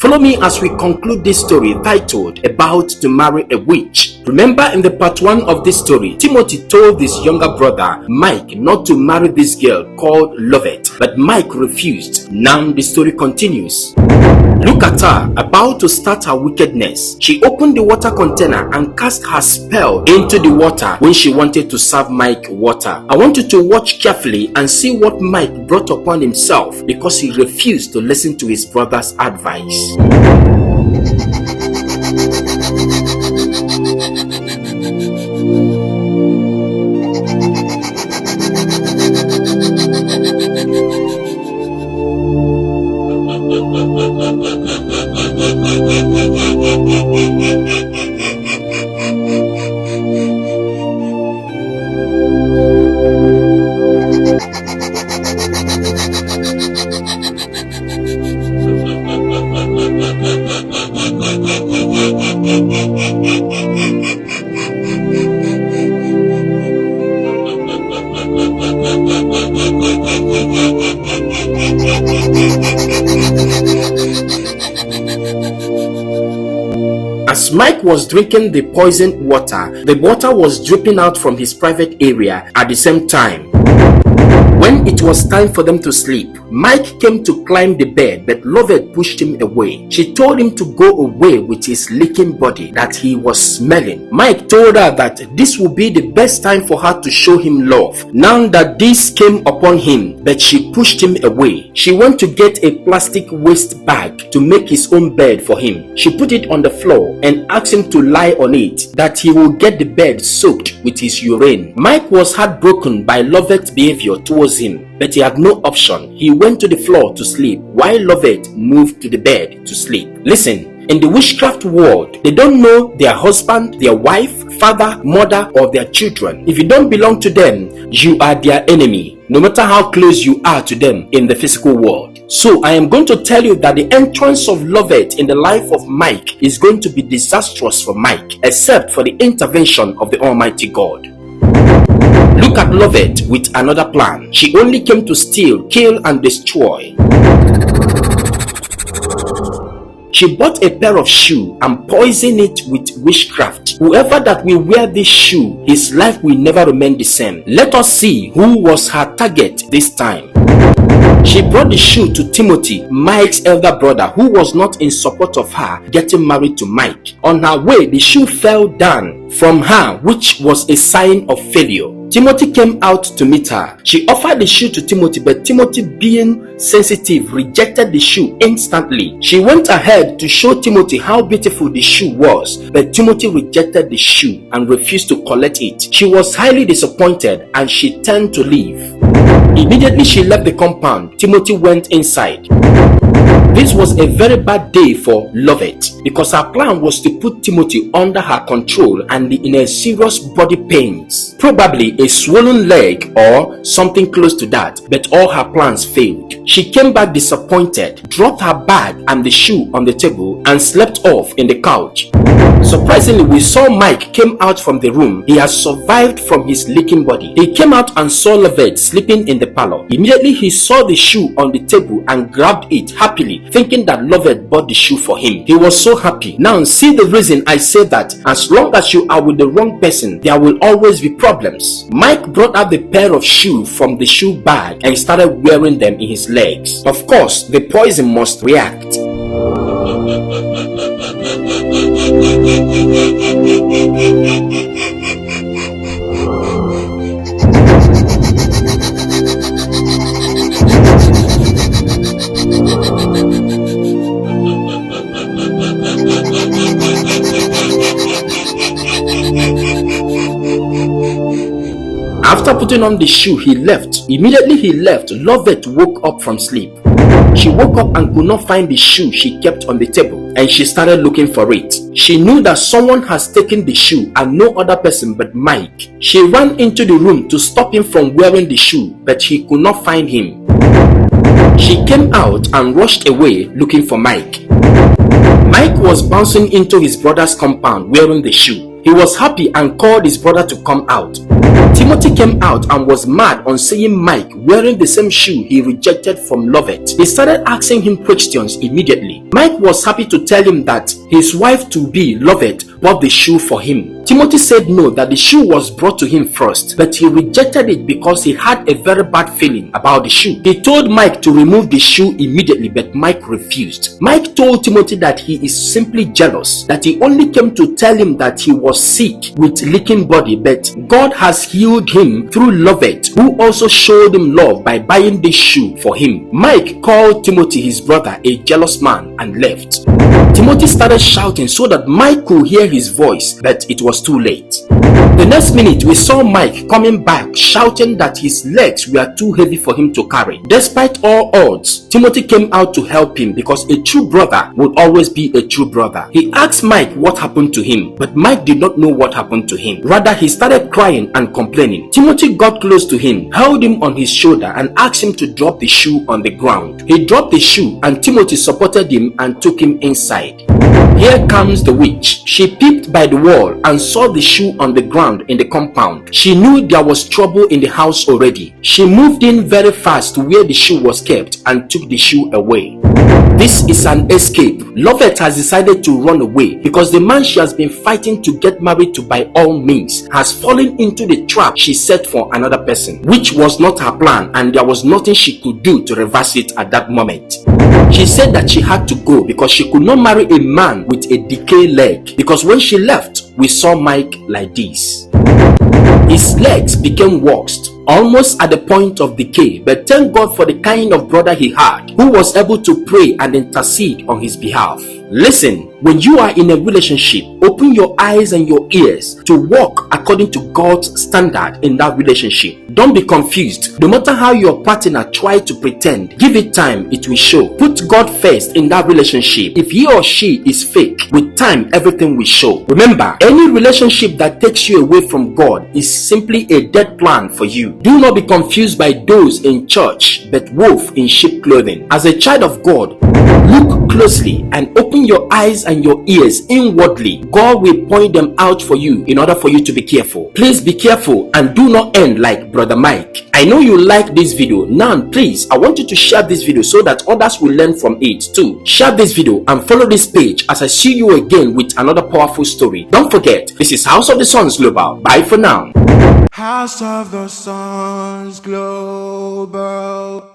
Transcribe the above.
Follow me as we conclude this story titled About to Marry a Witch. Remember, in the part 1 of this story, Timothy told his younger brother Mike not to marry this girl called Lovett, but Mike refused. Now the story continues. Look at her, about to start her wickedness. She opened the water container and cast her spell into the water when she wanted to serve Mike water. I want you to watch carefully and see what Mike brought upon himself because he refused to listen to his brother's advice. As Mike was drinking the poisoned water, the water was dripping out from his private area at the same time. When it was time for them to sleep, Mike came to climb the bed, but Lovett pushed him away. She told him to go away with his leaking body that he was smelling. Mike told her that this would be the best time for her to show him love. Now that this came upon him, but she pushed him away. She went to get a plastic waste bag to make his own bed for him. She put it on the floor and asked him to lie on it, that he will get the bed soaked with his urine. Mike was heartbroken by Lovett's behavior towards him, but he had no option. He went to the floor to sleep while Lovett moved to the bed to sleep. Listen, in the witchcraft world, they don't know their husband, their wife, father, mother, or their children. If you don't belong to them, you are their enemy, no matter how close you are to them in the physical world. So I am going to tell you that the entrance of Lovett in the life of Mike is going to be disastrous for Mike, except for the intervention of the Almighty God. Look at Lovett with another plan. She only came to steal, kill, and destroy. She bought a pair of shoes and poisoned it with witchcraft. Whoever that will wear this shoe, his life will never remain the same. Let us see who was her target this time. She brought the shoe to Timothy, Mike's elder brother, who was not in support of her getting married to Mike. On her way, the shoe fell down from her, which was a sign of failure. Timothy came out to meet her. She offered the shoe to Timothy, but Timothy, being sensitive, rejected the shoe instantly. She went ahead to show Timothy how beautiful the shoe was, but Timothy rejected the shoe and refused to collect it. She was highly disappointed and she turned to leave. Immediately she left the compound, Timothy went inside. This was a very bad day for Lovett because her plan was to put Timothy under her control and in a serious body pains, probably a swollen leg or something close to that, but all her plans failed. She came back disappointed, dropped her bag and the shoe on the table and slept off in the couch. Surprisingly, we saw Mike came out from the room. He has survived from his leaking body. He came out and saw Lovett sleeping in the parlor. Immediately he saw the shoe on the table and grabbed it happily, thinking that Lovett bought the shoe for him. He was so happy. Now see the reason I say that as long as you are with the wrong person, there will always be problems. Mike brought out the pair of shoes from the shoe bag and started wearing them in his legs. Of course, the poison must react. After putting on the shoe, he left. Immediately he left, Lovett woke up from sleep. She woke up and could not find the shoe she kept on the table, and she started looking for it. She knew that someone has taken the shoe and no other person but Mike. She ran into the room to stop him from wearing the shoe, but she could not find him. She came out and rushed away looking for Mike. Mike was bouncing into his brother's compound wearing the shoe. He was happy and called his brother to come out. Timothy came out and was mad on seeing Mike wearing the same shoe he rejected from Lovett. He started asking him questions immediately. Mike was happy to tell him that his wife-to-be Lovett bought the shoe for him. Timothy said no, that the shoe was brought to him first, but he rejected it because he had a very bad feeling about the shoe. He told Mike to remove the shoe immediately, but Mike refused. Mike told Timothy that he is simply jealous, that he only came to tell him that he was sick with leaking body, but God has healed him through Lovett, who also showed him love by buying this shoe for him. Mike called Timothy, his brother, a jealous man and left. Timothy started shouting so that Mike could hear his voice, but it was too late. The next minute, we saw Mike coming back shouting that his legs were too heavy for him to carry. Despite all odds, Timothy came out to help him because a true brother will always be a true brother. He asked Mike what happened to him, but Mike did not know what happened to him. Rather, he started crying and complaining. Timothy got close to him, held him on his shoulder and asked him to drop the shoe on the ground. He dropped the shoe and Timothy supported him and took him inside. Here comes the witch. She peeped by the wall and saw the shoe on the ground in the compound. She knew there was trouble in the house already. She moved in very fast to where the shoe was kept and took the shoe away. This is an escape. Lovett has decided to run away because the man she has been fighting to get married to by all means has fallen into the trap she set for another person, which was not her plan, and there was nothing she could do to reverse it at that moment. She said that she had to go because she could not marry a man with a decayed leg, because when she left, we saw Mike like this. His legs became waxed, almost at the point of decay, but thank God for the kind of brother he had, who was able to pray and intercede on his behalf. Listen, when you are in a relationship, open your eyes and your ears to walk according to God's standard in that relationship. Don't be confused. No matter how your partner tries to pretend, give it time, it will show. Put God first in that relationship. If he or she is fake, with time everything will show. Remember, any relationship that takes you away from God is simply a dead plan for you. Do not be confused by those in church, but wolf in sheep clothing. As a child of God, look closely and open your eyes and your ears inwardly. God will point them out for you in order for you to be careful. Please be careful and do not end like Brother Mike. I know you like this video. Now please, I want you to share this video so that others will learn from it too. Share this video and follow this page as I see you again with another powerful story. Don't forget, this is House of the Sons Global. Bye for now. House of the Sons Global.